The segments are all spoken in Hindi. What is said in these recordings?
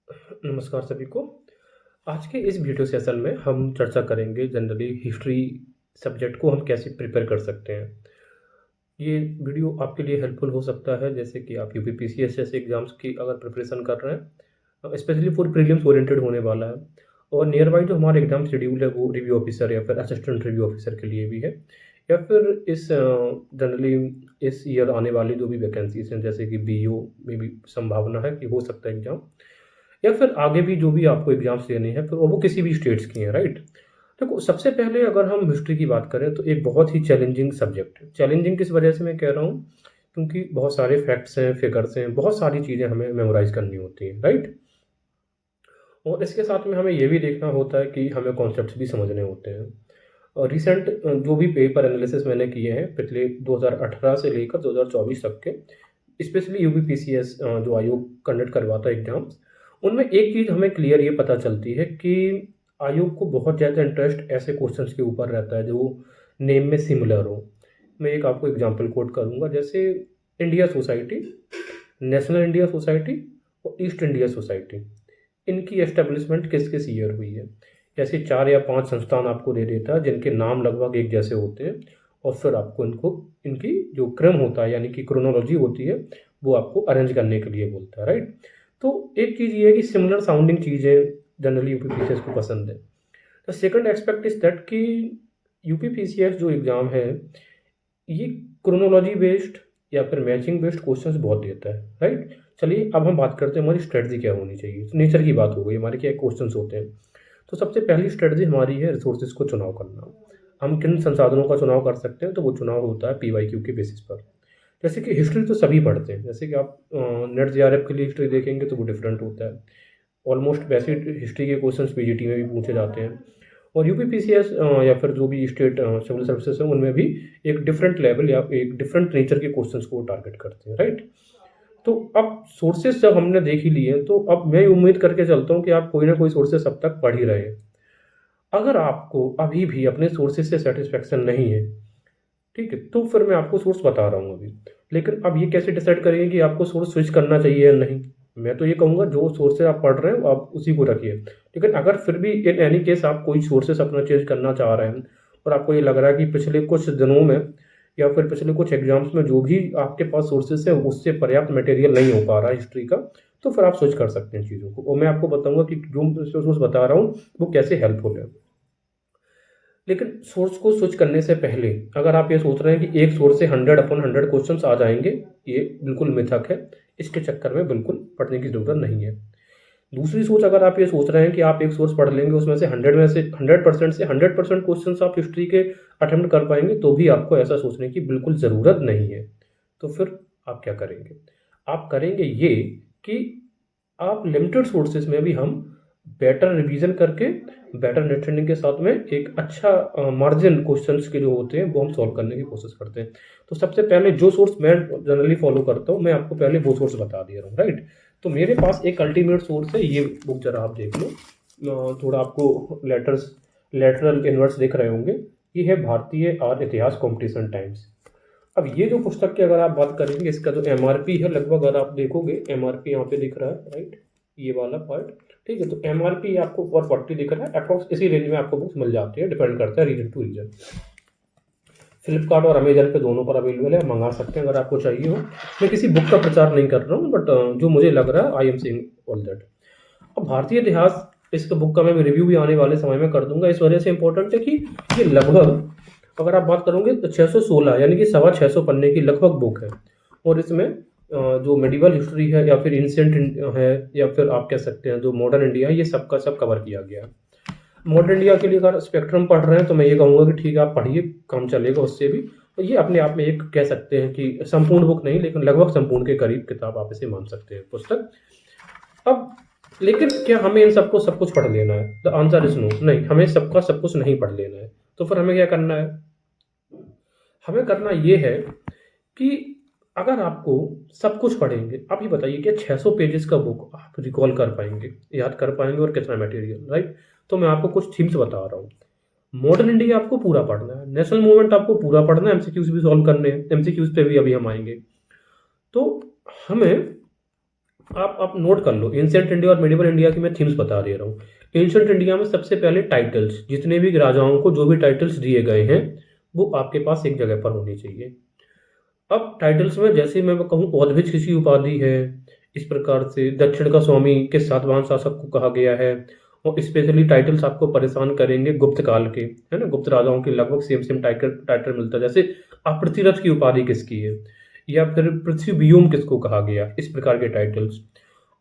नमस्कार सभी को। आज के इस वीडियो सेशन में हम चर्चा करेंगे जनरली हिस्ट्री सब्जेक्ट को हम कैसे प्रिपेयर कर सकते हैं। ये वीडियो आपके लिए हेल्पफुल हो सकता है जैसे कि आप यूपीपीसीएस जैसे एग्ज़ाम्स की अगर प्रिपरेशन कर रहे हैं, स्पेशली फॉर प्रीलिम्स ओरिएंटेड होने वाला है। और नियर बाय जो हमारा एग्ज़ाम शेड्यूल है वो रिव्यू ऑफिसर या फिर असिस्टेंट रिव्यू ऑफिसर के लिए भी है, या फिर इस जनरली इस ईयर आने वाली जो भी वैकेंसीज़ हैं जैसे कि बीईओ में भी संभावना है कि हो सकता है एग्ज़ाम, या फिर आगे भी जो भी आपको एग्ज़ाम्स देने हैं, फिर वो किसी भी स्टेट्स की हैं, राइट? देखो, सबसे पहले अगर हम हिस्ट्री की बात करें तो एक बहुत ही चैलेंजिंग सब्जेक्ट है। चैलेंजिंग किस वजह से मैं कह रहा हूँ? क्योंकि बहुत सारे फैक्ट्स हैं, फिगर्स हैं, बहुत सारी चीज़ें हमें मेमोराइज़ करनी होती हैं, राइट? और इसके साथ में हमें ये भी देखना होता है कि हमें कॉन्सेप्ट्स भी समझने होते हैं। और रिसेंट जो भी पेपर एनालिसिस मैंने किए हैं पिछले 2018 से लेकर 2024 तक के, स्पेशली यूपीपीसीएस जो आयोग कंडक्ट करवाता है एग्ज़ाम्स, उनमें एक चीज़ हमें क्लियर ये पता चलती है कि आयोग को बहुत ज़्यादा इंटरेस्ट ऐसे क्वेश्चंस के ऊपर रहता है जो नेम में सिमिलर हो। मैं एक आपको एग्जांपल कोट करूँगा, जैसे India society, national India society और ईस्ट इंडिया सोसाइटी, इनकी एस्टेब्लिशमेंट किस-किस ईयर हुई है। ऐसे 4 या 5 संस्थान आपको दे देता है जिनके नाम लगभग एक जैसे होते हैं, और फिर आपको इनको इनकी जो क्रम होता है यानी कि क्रोनोलॉजी होती है, वो आपको अरेंज करने के लिए बोलता है, राइट? तो एक चीज़ ये है कि सिमिलर साउंडिंग चीज़ें जनरली यूपीपीसीएस को पसंद है। The second aspect is that कि यूपीपीसीएस जो एग्ज़ाम है, ये क्रोनोलॉजी बेस्ड या फिर मैचिंग बेस्ड क्वेश्चंस बहुत देता है, राइट? चलिए अब हम बात करते हैं हमारी स्ट्रेटजी क्या होनी चाहिए। तो नेचर की बात हो गई, हमारे क्या क्वेश्चंस होते हैं। तो सबसे पहली स्ट्रेटजी हमारी है रिसोर्सेज को चुनाव करना। हम किन संसाधनों का चुनाव कर सकते हैं, तो वो चुनाव होता है पीवाईक्यू के बेसिस पर। जैसे कि हिस्ट्री तो सभी पढ़ते हैं, जैसे कि आप नेट जेआरएफ के लिए हिस्ट्री देखेंगे तो वो डिफरेंट होता है। ऑलमोस्ट वैसे हिस्ट्री के क्वेश्चंस पीजीटी में भी पूछे जाते हैं। और यूपीपीसीएस या फिर जो भी स्टेट सिविल सर्विसेज हैं उनमें भी एक डिफरेंट लेवल या एक डिफरेंट नेचर के क्वेश्चंस को टारगेट करते हैं, राइट? तो अब सोर्सेस जब हमने देख ही लिए तो अब मैं उम्मीद करके चलता हूँ कि आप कोई ना कोई सोर्सेस अब तक पढ़ ही रहे हैं। अगर आपको अभी भी अपने सोर्सेस से सेटिस्फेक्शन नहीं है, ठीक है, तो फिर मैं आपको सोर्स बता रहा हूँ अभी। लेकिन अब ये कैसे डिसाइड करेंगे कि आपको सोर्स स्विच करना चाहिए या नहीं? मैं तो ये कहूँगा जो सोर्स से आप पढ़ रहे हो आप उसी को रखिए। लेकिन अगर फिर भी इन एनी केस आप कोई सोर्सेस अपना चेंज करना चाह रहे हैं और आपको ये लग रहा है कि पिछले कुछ दिनों में या फिर पिछले कुछ एग्जाम्स में जो भी आपके पास सोर्सेस है उससे पर्याप्त मटेरियल नहीं हो पा रहा है हिस्ट्री का, तो फिर आप स्विच कर सकते हैं चीज़ों को। और मैं आपको बताऊँगा कि जो सोर्स बता रहा हूँ वो कैसे हेल्पफुल है। लेकिन सोर्स को स्विच करने से पहले अगर आप ये सोच रहे हैं कि एक सोर्स से 100/100 क्वेश्चंस आ जाएँगे, ये बिल्कुल मिथक है। इसके चक्कर में बिल्कुल पढ़ने की ज़रूरत नहीं है। दूसरी सोच, अगर आप ये सोच रहे हैं कि आप एक सोर्स पढ़ लेंगे, उसमें से 100% से 100% क्वेश्चंस आप हिस्ट्री के अटेम्प्ट कर पाएँगे, तो भी आपको ऐसा सोचने की बिल्कुल ज़रूरत नहीं है। तो फिर आप क्या करेंगे? आप करेंगे ये कि आप लिमिटेड सोर्सेज़ में भी हम बेटर रिवीजन करके, बेटर अंडरस्टैंडिंग के साथ में एक अच्छा मार्जिन क्वेश्चंस के जो होते हैं वो हम सॉल्व करने की कोशिश करते हैं। तो सबसे पहले जो सोर्स मैं जनरली फॉलो करता हूँ, मैं आपको पहले वो सोर्स बता दे रहा हूँ, राइट? तो मेरे पास एक अल्टीमेट सोर्स है, ये बुक ज़रा आप देख लो। थोड़ा आपको लेटरल इन्वर्स दिख रहे होंगे। ये है भारतीय और इतिहास कॉम्पिटिशन टाइम्स। अब ये जो पुस्तक की अगर आप बात करेंगे, इसका जो एमआरपी है लगभग अगर आप देखोगे, एमआरपी यहाँ पे दिख रहा है, राइट? ये वाला पार्ट, ठीक है? तो एमआरपी आपको 440 दिख रहा है, अप्रॉक्स इसी रेंज में आपको बुक्स मिल जाती है, डिपेंड करता है रीजन टू रीजन। फ्लिपकार्ट और अमेजन पे दोनों पर अवेलेबल है, मंगा सकते हैं अगर आपको चाहिए हो। मैं किसी बुक का प्रचार नहीं कर रहा हूँ, बट जो मुझे लग रहा है I am saying all that. अब भारतीय इतिहास, इस बुक का मैं रिव्यू भी आने वाले समय में कर दूंगा। इस वजह से इंपॉर्टेंट है कि ये लगभग अगर आप बात करोगे तो 616 यानी कि 625 पन्ने की लगभग बुक है। और इसमें जो मेडिवल हिस्ट्री है या फिर इंसेंट है या फिर आप कह सकते हैं जो मॉडर्न इंडिया है, ये सबका सब कवर किया गया है। मॉडर्न इंडिया के लिए अगर स्पेक्ट्रम पढ़ रहे हैं तो मैं ये कहूँगा कि ठीक है, आप पढ़िए, काम चलेगा उससे भी। तो ये अपने आप में एक कह सकते हैं कि संपूर्ण बुक नहीं, लेकिन लगभग संपूर्ण के करीब किताब आप इसे मान सकते हैं, पुस्तक। अब लेकिन क्या हमें इन सबको सब कुछ पढ़ लेना है? The answer is no. नहीं, हमें सबका सब कुछ नहीं पढ़ लेना है। तो फिर हमें क्या करना है? हमें करना ये है कि अगर आपको सब कुछ पढ़ेंगे, आप ये बताइए कि 600 पेजेस का बुक आप रिकॉल कर पाएंगे, याद कर पाएंगे, और कितना मटेरियल, राइट? तो मैं आपको कुछ थीम्स बता रहा हूँ। मॉडर्न इंडिया आपको पूरा पढ़ना है, नेशनल मूवमेंट आपको पूरा पढ़ना है, एमसीक्यूज भी सॉल्व करने हैं, एमसीक्यूज पे भी अभी हम आएंगे। तो हमें आप नोट कर लो, एंशिएंट इंडिया और मेडिवल इंडिया की मैं थीम्स बता दे रहा हूँ। एंशिएंट इंडिया में सबसे पहले टाइटल्स, जितने भी राजाओं को जो भी टाइटल्स दिए गए हैं, वो आपके पास एक जगह पर होनी चाहिए। अब टाइटल्स में जैसे मैं कहूँ औदभिज किसी उपाधि है, इस प्रकार से दक्षिण का स्वामी किस सातवाहन शासक को कहा गया है, और स्पेशली टाइटल्स आपको परेशान करेंगे गुप्त काल के, है ना? गुप्त राजाओं के लगभग सेम सेम टाइटल टाइटल मिलता है, जैसे आप पृथ्वीरथ की उपाधि किसकी है, या फिर पृथ्वी व्योम किसको कहा गया, इस प्रकार के टाइटल्स।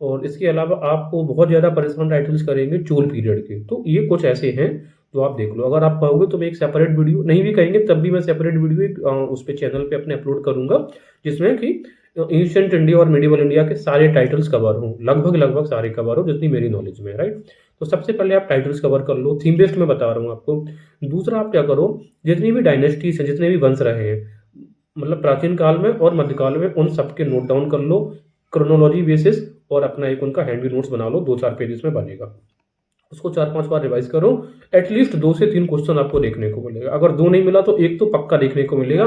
और इसके अलावा आपको बहुत ज़्यादा परेशान टाइटल्स करेंगे चोल पीरियड के। तो ये कुछ ऐसे हैं जो आप देख लो। अगर आप कहोगे तो मैं एक सेपरेट वीडियो, नहीं भी कहेंगे तब भी मैं सेपरेट वीडियो एक उस पे चैनल पे अपने अपलोड करूँगा, जिसमें कि एंशिएंट इंडिया और मेडिवल इंडिया के सारे टाइटल्स कवर हों, लगभग सारे कवर हों जितनी मेरी नॉलेज में है, राइट? तो सबसे पहले आप टाइटल्स कवर कर लो, थीम बेस्ड मैं बता रहा हूँ आपको। दूसरा आप क्या करो, जितनी भी डायनेस्टीज़ हैं, जितने भी वंश रहे हैं, मतलब प्राचीन काल में और मध्यकाल में, उन सबके नोट डाउन कर लो क्रोनोलॉजी बेसिस, और अपना एक उनका हैंडी नोट्स बना लो, 2-4 पेजेस में बनेगा। उसको 4-5 बार रिवाइज करो, एटलीस्ट 2 से 3 क्वेश्चन आपको देखने को मिलेगा। अगर 2 नहीं मिला तो 1 तो पक्का देखने को मिलेगा।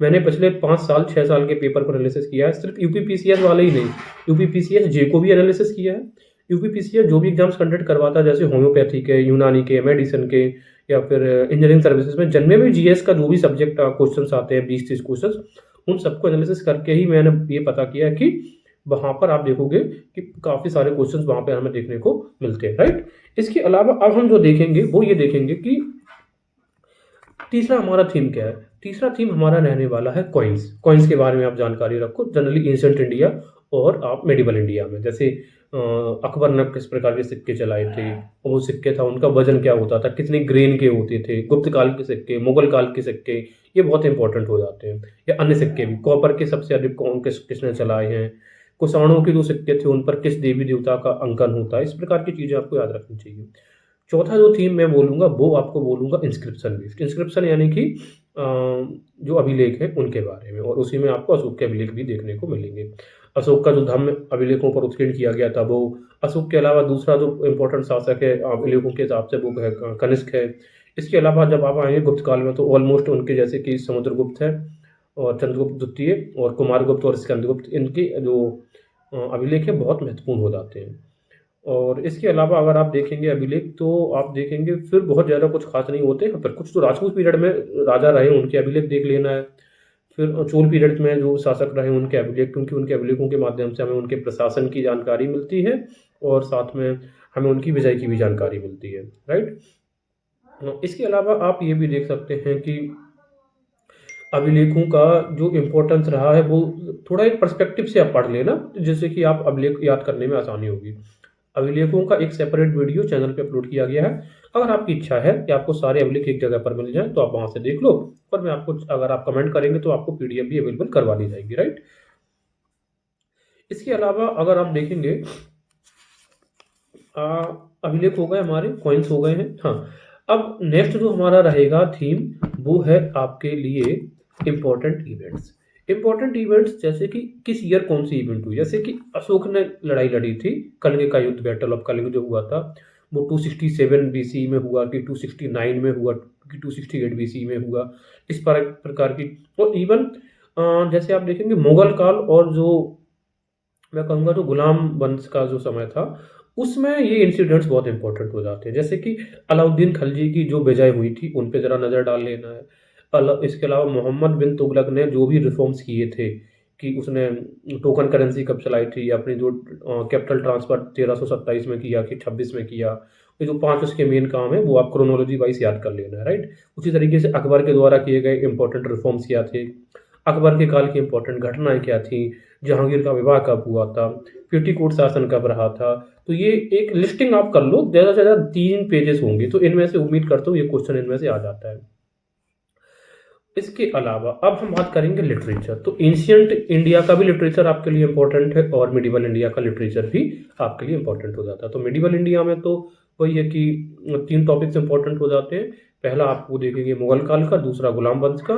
मैंने पिछले 5 साल 6 साल के पेपर को एनालिसिस किया है, सिर्फ यूपीपीसीएस वाले ही नहीं, यूपीपीसीएस जे को भी एनालिसिस किया है। यूपीपीसीएस जो भी एग्जाम्स कंडक्ट करवाता है, जैसे होम्योपैथी के, यूनानी के, मेडिसिन के, या फिर इंजीनियरिंग सर्विसेज में, जिनमें भी जीएस का जो भी सब्जेक्ट क्वेश्चन आते हैं 20-30 क्वेश्चन, उन सबको एनालिसिस करके ही मैंने ये पता किया है कि वहाँ पर आप देखोगे कि काफ़ी सारे क्वेश्चंस वहाँ पे हमें देखने को मिलते हैं, राइट? इसके अलावा अब हम जो देखेंगे वो ये देखेंगे कि तीसरा हमारा थीम क्या है। तीसरा थीम हमारा रहने वाला है कॉइन्स। कॉइन्स के बारे में आप जानकारी रखो, जनरली एंशिएंट इंडिया और आप मेडिवल इंडिया में। जैसे अकबर ने किस प्रकार के सिक्के चलाए थे, और वो सिक्के था उनका वजन क्या होता था, कितने ग्रेन के होते थे, गुप्त काल के सिक्के, मुगल काल के सिक्के, ये बहुत इंपॉर्टेंट हो जाते हैं। या अन्य सिक्के भी, कॉपर के सबसे अधिक कौन किसने चलाए हैं, कुषाणों के जो सिक्के थे उन पर किस देवी देवता का अंकन होता है, इस प्रकार की चीज़ें आपको याद रखनी चाहिए। चौथा जो थीम मैं बोलूँगा वो आपको बोलूँगा इंस्क्रिप्शन बेस्ड। इंस्क्रिप्शन यानी कि जो अभिलेख हैं उनके बारे में, और उसी में आपको अशोक के अभिलेख भी देखने को मिलेंगे। अशोक का जो धम्म अभिलेखों पर उत्कीर्ण किया गया था वो, अशोक के अलावा दूसरा जो इम्पोर्टेंट शासक है अभिलेखों के हिसाब से वो है कनिष्क है। इसके अलावा जब आप आएँगे गुप्त काल में तो ऑलमोस्ट उनके जैसे कि समुद्रगुप्त है, और चंद्रगुप्त द्वितीय, और कुमारगुप्त और स्कंदगुप्त, इनके जो अभिलेख हैं बहुत महत्वपूर्ण हो जाते हैं। और इसके अलावा अगर आप देखेंगे अभिलेख तो आप देखेंगे फिर बहुत ज़्यादा कुछ खास नहीं होते। हाँ, पर कुछ तो राजपूत पीरियड में राजा रहे उनके अभिलेख देख लेना है। फिर चोल पीरियड में जो शासक रहे उनके अभिलेख, क्योंकि उनके अभिलेखों के माध्यम से हमें उनके प्रशासन की जानकारी मिलती है, और साथ में हमें उनकी विजय की भी जानकारी मिलती है, राइट? इसके अलावा आप ये भी देख सकते हैं कि अभिलेखों का जो इम्पोर्टेंस रहा है वो थोड़ा एक पर्सपेक्टिव से आप पढ़ लेना, जिससे कि आप अभिलेख याद करने में आसानी होगी। अभिलेखों का एक सेपरेट वीडियो चैनल पे अपलोड किया गया है। अगर आपकी इच्छा है कि आपको सारे अभिलेख एक जगह पर मिल जाएँ तो आप वहाँ से देख लो, और मैं आपको, अगर आप कमेंट करेंगे तो आपको पीडीएफ भी अवेलेबल करवा दी जाएगी, राइट? इसके अलावा अगर आप देखेंगे अ, अभिलेख हो गए हमारे, कॉइन्स हो गए हैं। हाँ, अब नेक्स्ट जो हमारा रहेगा थीम वो है आपके लिए इम्पोर्टेंट इवेंट्स। इम्पोर्टेंट इवेंट्स जैसे कि किस ईयर कौन सी इवेंट हुई, जैसे कि अशोक ने लड़ाई लड़ी थी, कलिंग का युद्ध, बैटल ऑफ कलिंग जो हुआ था वो 267 बीसी में हुआ कि 269 में हुआ कि 268 बीसी में हुआ, इस प्रकार की। और इवन जैसे आप देखेंगे मुगल काल, और जो मैं कहूँगा जो गुलाम वंश का जो समय था, उसमें ये इंसिडेंट्स बहुत इंपॉर्टेंट हो जाते हैं। जैसे कि अलाउद्दीन खिलजी की जो विजय हुई थी, उन पे ज़रा नज़र डाल लेना है। इसके अलावा मोहम्मद बिन तुगलक ने जो भी रिफॉर्म्स किए थे, कि उसने टोकन करेंसी कब चलाई थी, अपनी जो कैपिटल ट्रांसफ़र 1327 में किया कि 26 में किया, ये जो 5 उसके मेन काम है वो आप क्रोनोलॉजी वाइज़ याद कर लेना है, राइट? उसी तरीके से अकबर के द्वारा किए गए इंपॉर्टेंट रिफॉर्म्स क्या थे, अकबर के काल की इंपॉर्टेंट घटनाएँ क्या थीं, जहांगीर का विवाह कब हुआ था, पेटीकोट शासन कब रहा था। तो ये एक लिस्टिंग आप कर लो, ज़्यादा से ज़्यादा 3 पेजेस होंगे, तो इनमें से उम्मीद करता हूँ ये क्वेश्चन इनमें से आ जाता है। इसके अलावा अब हम बात करेंगे लिटरेचर। तो एंशिएंट इंडिया का भी लिटरेचर आपके लिए इम्पोर्टेंट है, और मिडिवल इंडिया का लिटरेचर भी आपके लिए इम्पोर्टेंट हो जाता है। तो मिडिवल इंडिया में तो वही है कि 3 टॉपिक्स इम्पोर्टेंट हो जाते हैं। पहला आप वो देखेंगे मुगल काल का, दूसरा गुलाम वंश का,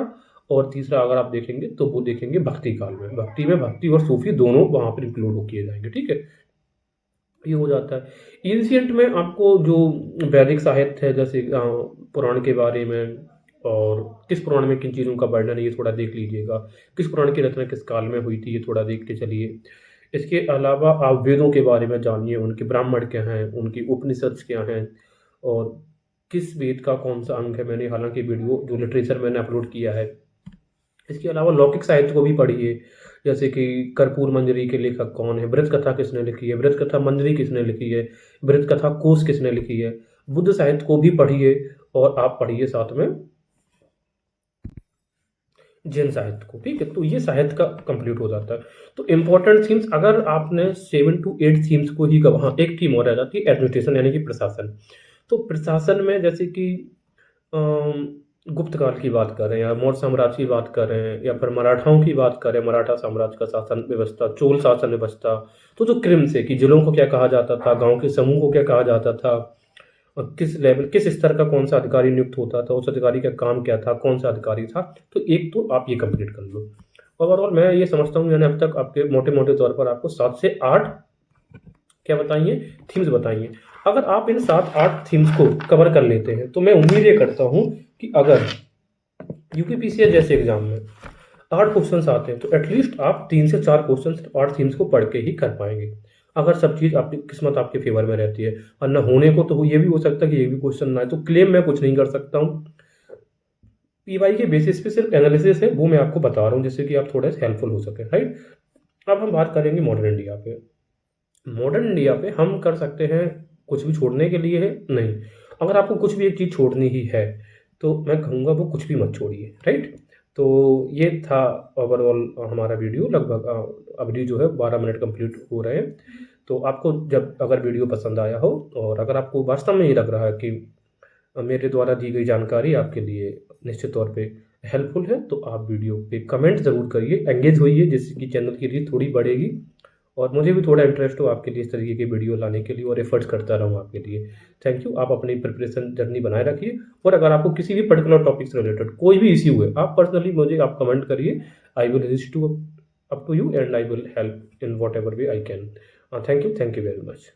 और तीसरा अगर आप देखेंगे तो वो देखेंगे भक्ति काल में। भक्ति में भक्ति और सूफी दोनों वहाँ पर इंक्लूड हो किए जाएंगे, ठीक है? ये हो जाता है। एंशिएंट में आपको जो वैदिक साहित्य है, जैसे पुराण के बारे में, और किस पुराण में किन चीज़ों का वर्णन है ये थोड़ा देख लीजिएगा। किस पुराण की रचना किस काल में हुई थी ये थोड़ा देख के चलिए। इसके अलावा आप वेदों के बारे में जानिए, उनके ब्राह्मण क्या हैं, उनकी उपनिषद क्या हैं और किस वेद का कौन-सा अंग है। मैंने हालाँकि वीडियो जो लिटरेचर मैंने अपलोड किया है। इसके अलावा लौकिक साहित्य को भी पढ़िए, जैसे कि कर्पूर मंजरी के लेखक कौन है, बृहत कथा किसने लिखी है, बृहत कथा मंजरी किसने लिखी है, बृहत कथा कोश किसने लिखी है। बुद्ध साहित्य को भी पढ़िए और आप पढ़िए साथ में जैन साहित्य को, ठीक है? तो ये साहित्य का कंप्लीट हो जाता है। तो इम्पोर्टेंट थीम्स अगर आपने 7 टू 8 थीम्स को ही हाँ, एक थीम और रह जाती है एडमिनिस्ट्रेशन यानी कि प्रशासन। तो प्रशासन में जैसे कि अम, गुप्त काल की बात करें या मौर्य साम्राज्य की बात करें या फिर मराठाओं की बात करें, मराठा साम्राज्य का शासन व्यवस्था, चोल शासन व्यवस्था, तो जो क्रिम्स है कि जिलों को क्या कहा जाता था, गाँव के समूह को क्या कहा जाता था, और किस लेवल किस स्तर का कौन-सा अधिकारी नियुक्त होता था, उस अधिकारी का काम क्या था, कौन-सा अधिकारी था, तो एक तो आप ये कंप्लीट कर लो। ओवरऑल मैं ये समझता हूँ मैंने अब तक आपके मोटे-मोटे तौर पर आपको 7 से 8 क्या बताई हैं, थीम्स बताई हैं। अगर आप इन 7-8 थीम्स को कवर कर लेते हैं, तो मैं उम्मीद ये करता हूँ कि अगर यूपीपीसीएस जैसे एग्ज़ाम में 8 क्वेश्चन्स आते हैं, तो एटलीस्ट आप 3 से 4 क्वेश्चन्स 8 थीम्स को पढ़ के ही कर पाएँगे। अगर सब चीज़ आपकी किस्मत आपके फ़ेवर में रहती है, वरना होने को तो ये भी हो सकता है कि एक भी क्वेश्चन ना आए, तो क्लेम मैं कुछ नहीं कर सकता हूँ। पीवाई के बेसिस पे सिर्फ एनालिसिस है, वो मैं आपको बता रहा हूँ जिससे कि आप थोड़े-से हेल्पफुल हो सकें, राइट? अब हम बात करेंगे मॉडर्न इंडिया पे। मॉडर्न इंडिया पे हम कर सकते हैं कुछ भी छोड़ने के लिए है नहीं। अगर आपको कुछ भी एक चीज़ छोड़नी ही है, तो मैं कहूँगा वो कुछ भी मत छोड़िए, राइट? तो ये था ओवरऑल हमारा वीडियो लगभग अवधि जो है 12 मिनट कंप्लीट हो रहे हैं। तो आपको जब अगर वीडियो पसंद आया हो और अगर आपको वास्तव में ये लग रहा है कि मेरे द्वारा दी गई जानकारी आपके लिए निश्चित तौर पे हेल्पफुल है, तो आप वीडियो पे कमेंट ज़रूर करिए, एंगेज होइए जिससे कि चैनल की रीच थोड़ी बढ़ेगी और मुझे भी थोड़ा इंटरेस्ट हो आपके लिए इस तरीके की वीडियो लाने के लिए और एफर्ट्स करता रहूँ आपके लिए। Thank you. आप अपनी प्रिपरेशन जर्नी बनाए रखिए और अगर आपको किसी भी पर्टिकुलर टॉपिक से रिलेटेड कोई भी इश्यू है, आप पर्सनली मुझे आप कमेंट करिए। I will resist to up to you and I will help in whatever way I can. Thank you very much.